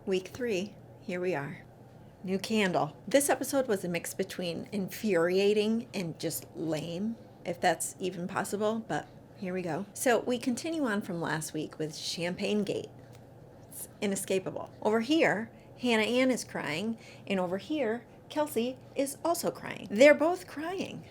Week 3, here we are. New candle. This episode was a mix between infuriating and just lame, if that's even possible, but here we go. So we continue on from last week with Champagne Gate. It's inescapable. Over here, Hannah Ann is crying, and over here, Kelsey is also crying. They're both crying.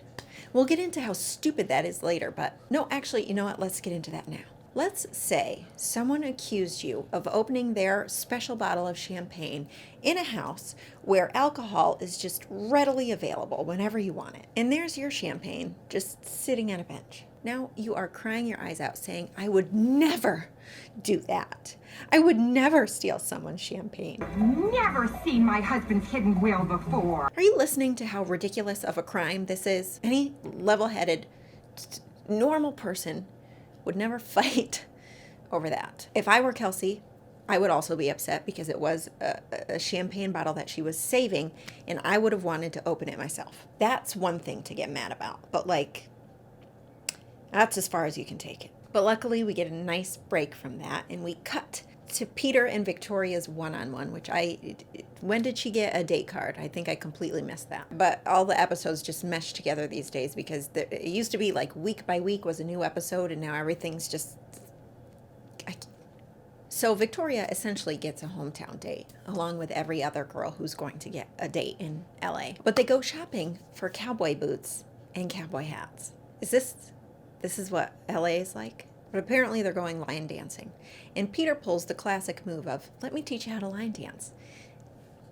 We'll get into how stupid that is later, but no, actually, you know what? Let's get into that now. Let's say someone accused you of opening their special bottle of champagne in a house where alcohol is just readily available whenever you want it. And there's your champagne just sitting on a bench. Now you are crying your eyes out saying, I would never do that. I would never steal someone's champagne. Never seen my husband's hidden will before. Are you listening to how ridiculous of a crime this is? Any level-headed, normal person would never fight over that. If I were Kelsey, I would also be upset because it was a champagne bottle that she was saving, and I would have wanted to open it myself. That's one thing to get mad about, but that's as far as you can take it. But luckily, we get a nice break from that, and we cut to Peter and Victoria's one-on-one, which when did she get a date card? I think I completely missed that. But all the episodes just mesh together these days because it used to be like week by week was a new episode, and now everything's just... So Victoria essentially gets a hometown date, along with every other girl who's going to get a date in LA. But they go shopping for cowboy boots and cowboy hats. This is what LA is like? But apparently they're going line dancing. And Peter pulls the classic move of, let me teach you how to line dance.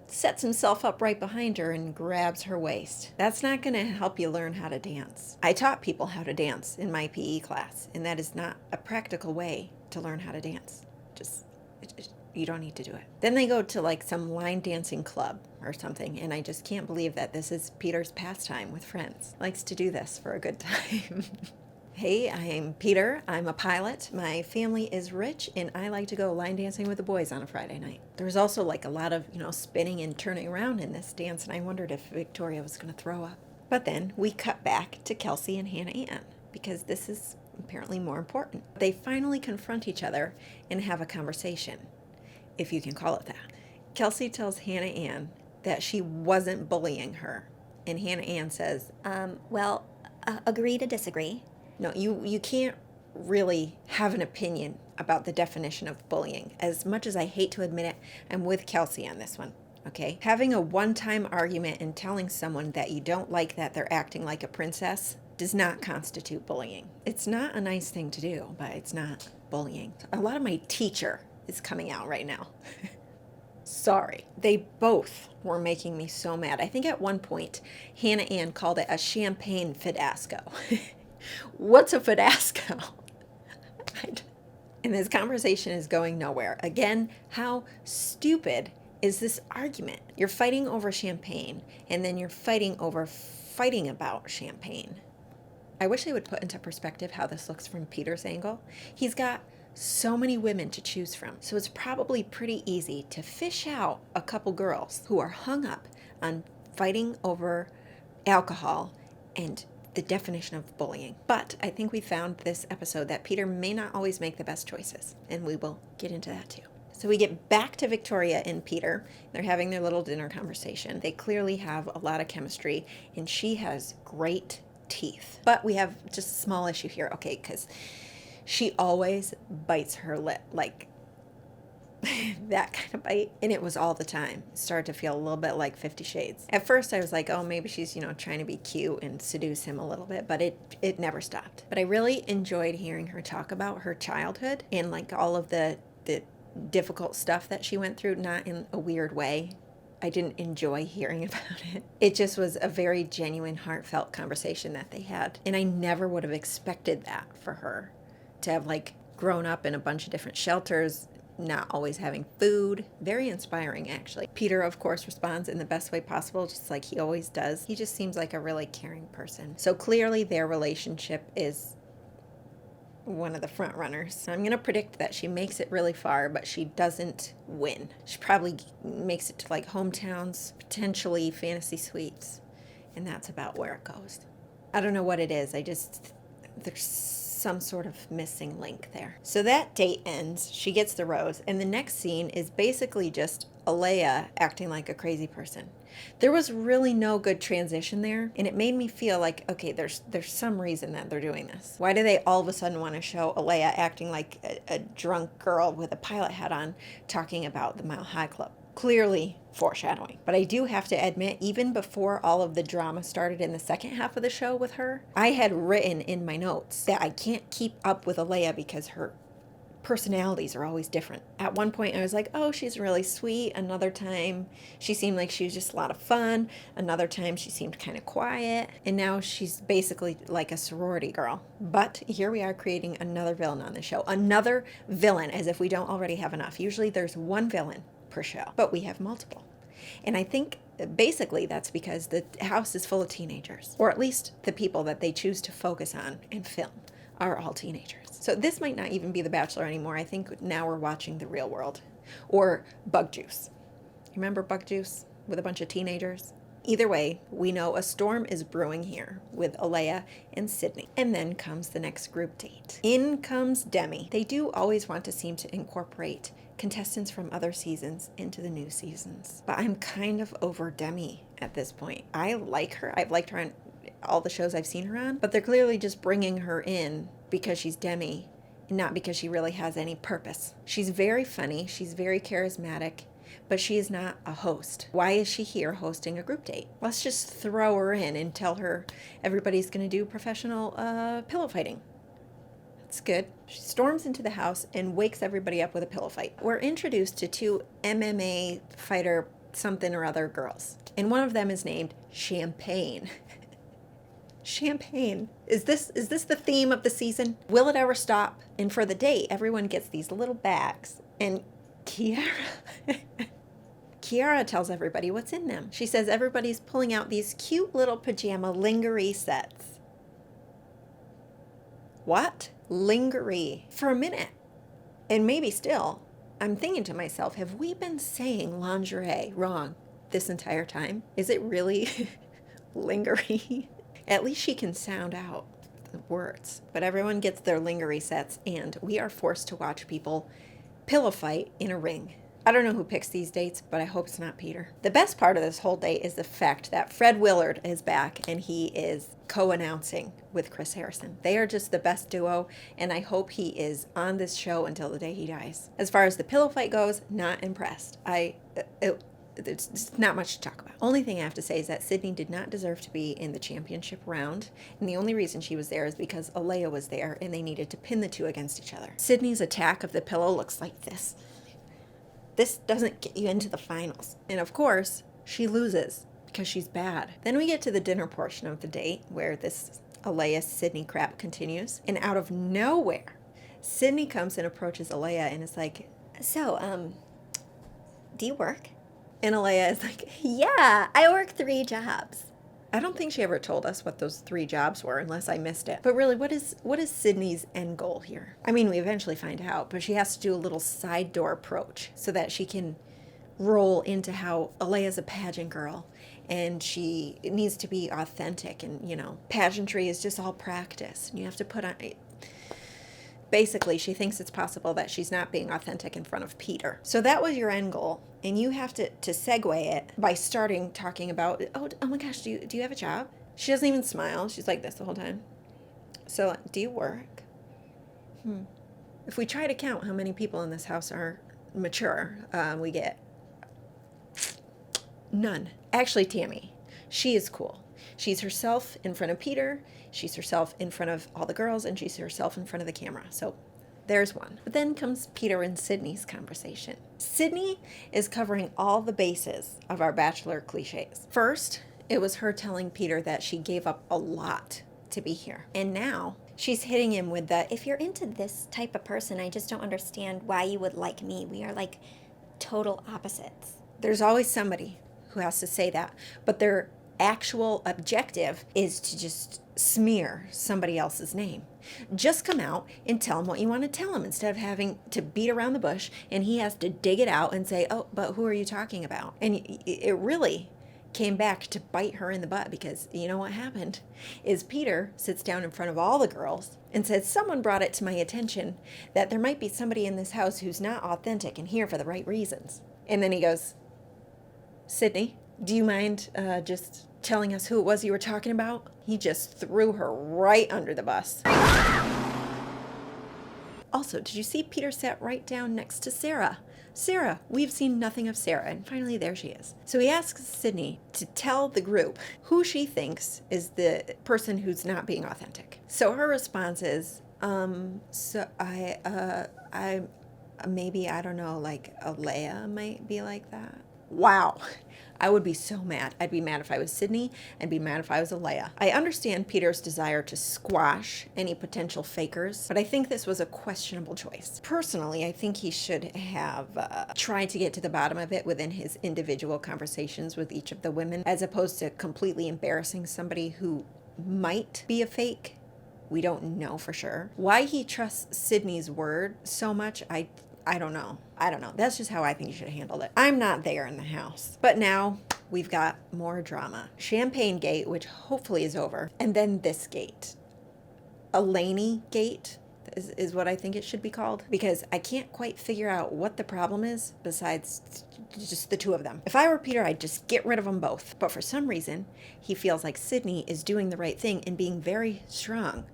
Sets himself up right behind her and grabs her waist. That's not going to help you learn how to dance. I taught people how to dance in my PE class, and that is not a practical way to learn how to dance. You don't need to do it. Then they go to like some line dancing club or something, and I just can't believe that this is Peter's pastime with friends. Likes to do this for a good time. Hey, I'm Peter. I'm a pilot. My family is rich, and I like to go line dancing with the boys on a Friday night. There's also like a lot of, spinning and turning around in this dance, and I wondered if Victoria was going to throw up. But then we cut back to Kelsey and Hannah Ann, because this is apparently more important. They finally confront each other and have a conversation, if you can call it that. Kelsey tells Hannah Ann that she wasn't bullying her, and Hannah Ann says, agree to disagree. No, you can't really have an opinion about the definition of bullying. As much as I hate to admit it, I'm with Kelsey on this one, okay? Having a one-time argument and telling someone that you don't like that they're acting like a princess does not constitute bullying. It's not a nice thing to do, but it's not bullying. A lot of my teacher is coming out right now. Sorry. They both were making me so mad. I think at one point, Hannah Ann called it a champagne fiasco. What's a fiasco? And this conversation is going nowhere. Again, how stupid is this argument? You're fighting over champagne, and then you're fighting over fighting about champagne. I wish they would put into perspective how this looks from Peter's angle. He's got so many women to choose from, so it's probably pretty easy to fish out a couple girls who are hung up on fighting over alcohol and the definition of bullying. But I think we found this episode that Peter may not always make the best choices, and we will get into that too. So we get back to Victoria and Peter. They're having their little dinner conversation. They clearly have a lot of chemistry, and she has great teeth. But we have just a small issue here, okay, because she always bites her lip, like that kind of bite, and it was all the time. It started to feel a little bit like 50 Shades. At first I was like, oh, maybe she's, trying to be cute and seduce him a little bit, but it never stopped. But I really enjoyed hearing her talk about her childhood and like all of the difficult stuff that she went through, not in a weird way. I didn't enjoy hearing about it. It just was a very genuine, heartfelt conversation that they had. And I never would have expected that for her to have like grown up in a bunch of different shelters, not always having food. Very inspiring, actually. Peter, of course, responds in the best way possible, just like he always does. He just seems like a really caring person. So clearly their relationship is one of the front runners. I'm going to predict that she makes it really far, but she doesn't win. She probably makes it to like hometowns, potentially fantasy suites, and that's about where it goes. I don't know what it is. There's some sort of missing link there. So that date ends, she gets the rose, and the next scene is basically just Alea acting like a crazy person. There was really no good transition there, and it made me feel like, okay, there's some reason that they're doing this. Why do they all of a sudden want to show Alea acting like a drunk girl with a pilot hat on, talking about the Mile High Club? Clearly foreshadowing. But I do have to admit, even before all of the drama started in the second half of the show with her, I had written in my notes that I can't keep up with Alea because her personalities are always different. At one point I was like, oh, she's really sweet. Another time she seemed like she was just a lot of fun. Another time she seemed kind of quiet. And now she's basically like a sorority girl. But here we are creating another villain on the show. Another villain, as if we don't already have enough. Usually there's one villain per show, but we have multiple. And I think basically that's because the house is full of teenagers, or at least the people that they choose to focus on and film are all teenagers. So this might not even be The Bachelor anymore. I think now we're watching The Real World or Bug Juice. Remember Bug Juice with a bunch of teenagers? Either way, we know a storm is brewing here with Alea and Sydney. And then comes the next group date. In comes Demi. They do always want to seem to incorporate contestants from other seasons into the new seasons. But I'm kind of over Demi at this point. I like her. I've liked her on all the shows I've seen her on, but they're clearly just bringing her in because she's Demi, not because she really has any purpose. She's very funny. She's very charismatic, but she is not a host. Why is she here hosting a group date? Let's just throw her in and tell her everybody's going to do professional pillow fighting. That's good. She storms into the house and wakes everybody up with a pillow fight. We're introduced to two MMA fighter something or other girls, and one of them is named Champagne. Champagne. Is this the theme of the season? Will it ever stop? And for the date, everyone gets these little bags, and Kiara tells everybody what's in them. She says everybody's pulling out these cute little pajama lingerie sets. What? Lingerie. For a minute, and maybe still, I'm thinking to myself, have we been saying lingerie wrong this entire time? Is it really lingerie? At least she can sound out the words. But everyone gets their lingerie sets, and we are forced to watch people pillow fight in a ring. I don't know who picks these dates, but I hope it's not Peter. The best part of this whole date is the fact that Fred Willard is back, and he is co-announcing with Chris Harrison. They are just the best duo, and I hope he is on this show until the day he dies. As far as the pillow fight goes, not impressed. There's not much to talk about. Only thing I have to say is that Sydney did not deserve to be in the championship round, and the only reason she was there is because Alea was there, and they needed to pin the two against each other. Sydney's attack of the pillow looks like this. This doesn't get you into the finals. And of course, she loses because she's bad. Then we get to the dinner portion of the date where this Alea-Sydney crap continues. And out of nowhere, Sydney comes and approaches Alea and is like, So, do you work? and Alea is like, Yeah, I work 3 jobs. I don't think she ever told us what those 3 jobs were unless I missed it. But really, what is Sydney's end goal here? I mean, we eventually find out, but she has to do a little side door approach so that she can roll into how Alea's a pageant girl and she needs to be authentic, and, you know, pageantry is just all practice. And you have to put on... Basically, she thinks it's possible that she's not being authentic in front of Peter. So that was your end goal, and you have to segue it by starting talking about, oh my gosh, do you have a job? She doesn't even smile. She's like this the whole time. So, do you work? If we try to count how many people in this house are mature, we get none. Actually, Tammy, she is cool. She's herself in front of Peter, she's herself in front of all the girls, and she's herself in front of the camera. So there's one. But then comes Peter and Sydney's conversation. Sydney is covering all the bases of our Bachelor cliches. First, it was her telling Peter that she gave up a lot to be here. And now she's hitting him with the, If you're into this type of person, I just don't understand why you would like me. We are like total opposites. there's always somebody who has to say that, but their actual objective is to just smear somebody else's name. Just come out and tell him what you want to tell him instead of having to beat around the bush and he has to dig it out and say, oh, but who are you talking about? And it really came back to bite her in the butt, because you know what happened is Peter sits down in front of all the girls and says, someone brought it to my attention that there might be somebody in this house who's not authentic and here for the right reasons. And then he goes, Sydney, do you mind just telling us who it was you were talking about? He just threw her right under the bus. Also, did you see Peter sat right down next to Sarah? Sarah, we've seen nothing of Sarah, and finally there she is. So he asks Sydney to tell the group who she thinks is the person who's not being authentic. So her response is, maybe, I don't know, like Alea might be like that. Wow. I would be so mad. I'd be mad if I was Sydney. I'd be mad if I was Alea. I understand Peter's desire to squash any potential fakers, but I think this was a questionable choice. Personally, I think he should have tried to get to the bottom of it within his individual conversations with each of the women, as opposed to completely embarrassing somebody who might be a fake. We don't know for sure. Why he trusts Sydney's word so much, I don't know. That's just how I think you should have handled it. I'm not there in the house. But now we've got more drama. Champagne Gate, which hopefully is over. And then this gate. Elaney Gate is what I think it should be called. Because I can't quite figure out what the problem is besides just the two of them. If I were Peter, I'd just get rid of them both. But for some reason, he feels like Sydney is doing the right thing and being very strong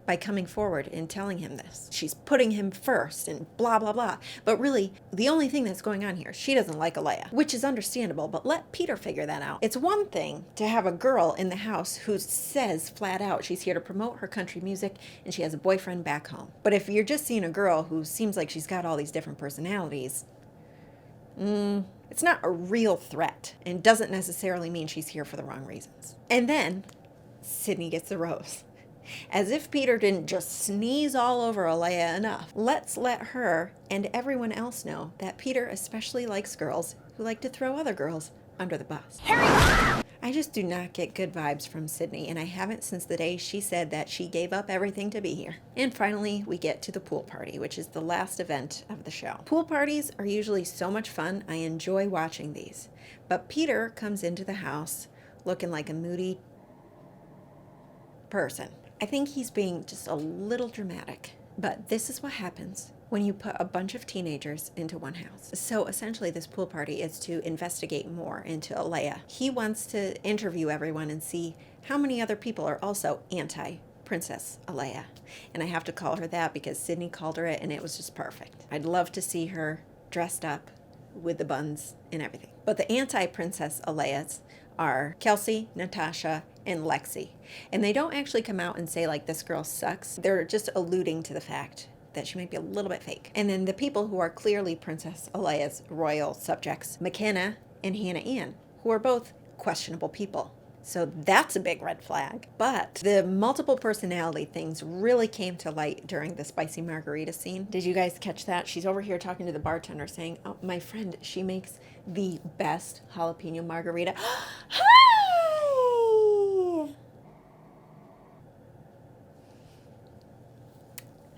by coming forward and telling him this. She's putting him first and blah, blah, blah. But really, the only thing that's going on here, she doesn't like Alea, which is understandable, but let Peter figure that out. It's one thing to have a girl in the house who says flat out she's here to promote her country music and she has a boyfriend back home. But if you're just seeing a girl who seems like she's got all these different personalities, it's not a real threat and doesn't necessarily mean she's here for the wrong reasons. And then Sydney gets the rose. As if Peter didn't just sneeze all over Alea enough. Let's let her and everyone else know that Peter especially likes girls who like to throw other girls under the bus. I just do not get good vibes from Sydney, and I haven't since the day she said that she gave up everything to be here. And finally, we get to the pool party, which is the last event of the show. Pool parties are usually so much fun. I enjoy watching these. But Peter comes into the house looking like a moody person. I think he's being just a little dramatic, but this is what happens when you put a bunch of teenagers into one house. So essentially this pool party is to investigate more into Alea. He wants to interview everyone and see how many other people are also anti-Princess Alea. And I have to call her that because Sydney called her it and it was just perfect. I'd love to see her dressed up with the buns and everything. But the anti-Princess Aleas are Kelsey, Natasha, and Lexi. And they don't actually come out and say, like, this girl sucks. They're just alluding to the fact that she might be a little bit fake. And then the people who are clearly Princess Alea's royal subjects, McKenna and Hannah Ann, who are both questionable people. So that's a big red flag. But the multiple personality things really came to light during the spicy margarita scene. Did you guys catch that? She's over here talking to the bartender saying, oh, my friend, she makes the best jalapeno margarita. Hi!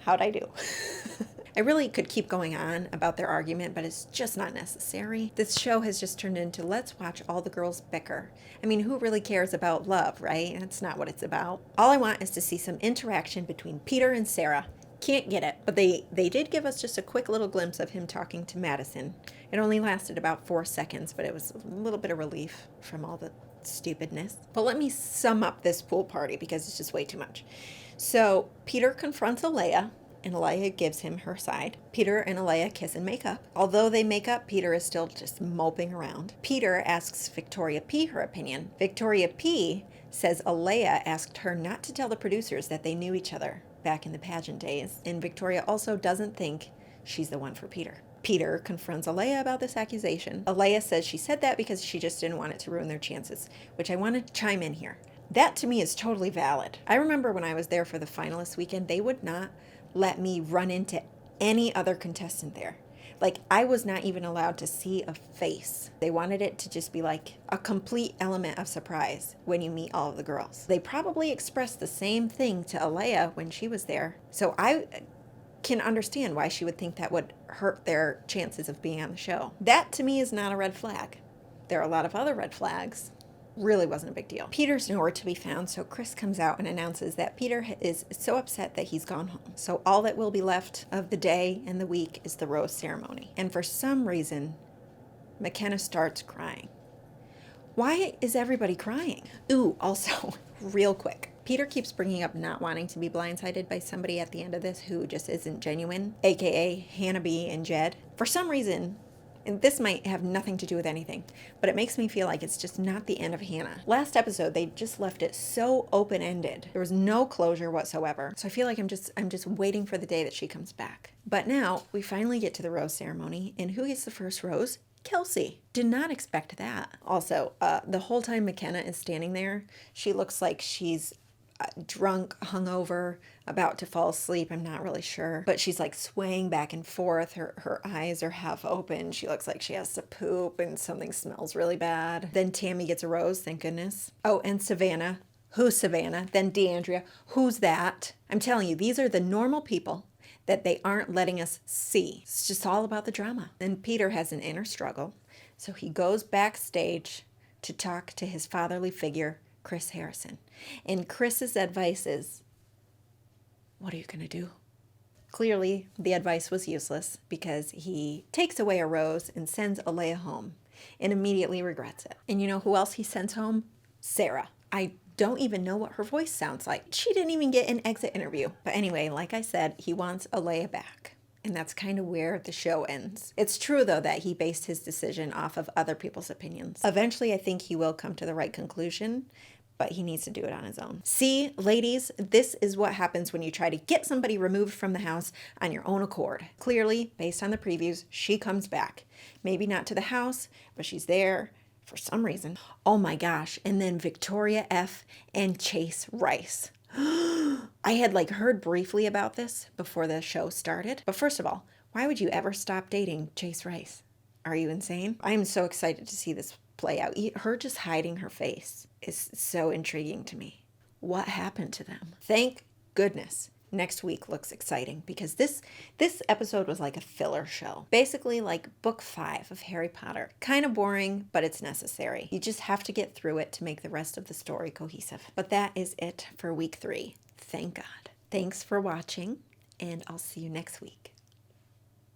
How'd I do? I really could keep going on about their argument, but it's just not necessary. This show has just turned into, let's watch all the girls bicker. I mean, who really cares about love, right? That's not what it's about. All I want is to see some interaction between Peter and Sarah. Can't get it, but they did give us just a quick little glimpse of him talking to Madison. It only lasted about 4 seconds, but it was a little bit of relief from all the stupidness. But let me sum up this pool party because it's just way too much. So Peter confronts Alea, and Alea gives him her side. Peter and Alea kiss and make up. Although they make up, Peter is still just moping around. Peter asks Victoria P her opinion. Victoria P says Alea asked her not to tell the producers that they knew each other back in the pageant days. And Victoria also doesn't think she's the one for Peter. Peter confronts Alea about this accusation. Alea says she said that because she just didn't want it to ruin their chances, which I want to chime in here. That to me is totally valid. I remember when I was there for the finalist weekend, they would not let me run into any other contestant there. Like, I was not even allowed to see a face. They wanted it to just be like a complete element of surprise when you meet all of the girls. They probably expressed the same thing to Alea when she was there. So I can understand why she would think that would hurt their chances of being on the show. That to me is not a red flag. there are a lot of other red flags. Really wasn't a big deal. Peter's nowhere to be found, so Chris comes out and announces that Peter is so upset that he's gone home. So all that will be left of the day and the week is the rose ceremony. And for some reason, McKenna starts crying. Why is everybody crying? Ooh, also, real quick. Peter keeps bringing up not wanting to be blindsided by somebody at the end of this who just isn't genuine, aka Hannah B and Jed. For some reason, and this might have nothing to do with anything, but it makes me feel like it's just not the end of Hannah. Last episode, they just left it so open-ended. There was no closure whatsoever. So I feel like I'm just waiting for the day that she comes back. But now we finally get to the rose ceremony, and who gets the first rose? Kelsey. Did not expect that. Also, the whole time McKenna is standing there, she looks like she's drunk, hungover, about to fall asleep. I'm not really sure. But she's like swaying back and forth. Her eyes are half open. She looks like she has to poop and something smells really bad. Then Tammy gets a rose, thank goodness. Oh, and Savannah. Who's Savannah? Then DeAndrea. Who's that? I'm telling you, these are the normal people that they aren't letting us see. It's just all about the drama. Then Peter has an inner struggle. So he goes backstage to talk to his fatherly figure, Chris Harrison. And Chris's advice is, what are you going to do? Clearly, the advice was useless because he takes away a rose and sends Alea home and immediately regrets it. And you know who else he sends home? Sarah. I don't even know what her voice sounds like. She didn't even get an exit interview. But anyway, like I said, he wants Alea back. And that's kind of where the show ends. It's true, though, that he based his decision off of other people's opinions. Eventually, I think he will come to the right conclusion, but he needs to do it on his own. See, ladies, this is what happens when you try to get somebody removed from the house on your own accord. Clearly, based on the previews, she comes back. Maybe not to the house, but she's there for some reason. Oh my gosh. And then Victoria F. and Chase Rice. I had heard briefly about this before the show started. But first of all, why would you ever stop dating Chase Rice? Are you insane? I am so excited to see this play out. Her just hiding her face is so intriguing to me. What happened to them? Thank goodness. Next week looks exciting because this episode was like a filler show. Basically like book 5 of Harry Potter. Kind of boring, but it's necessary. You just have to get through it to make the rest of the story cohesive. But that is it for week 3. Thank God. Thanks for watching, and I'll see you next week.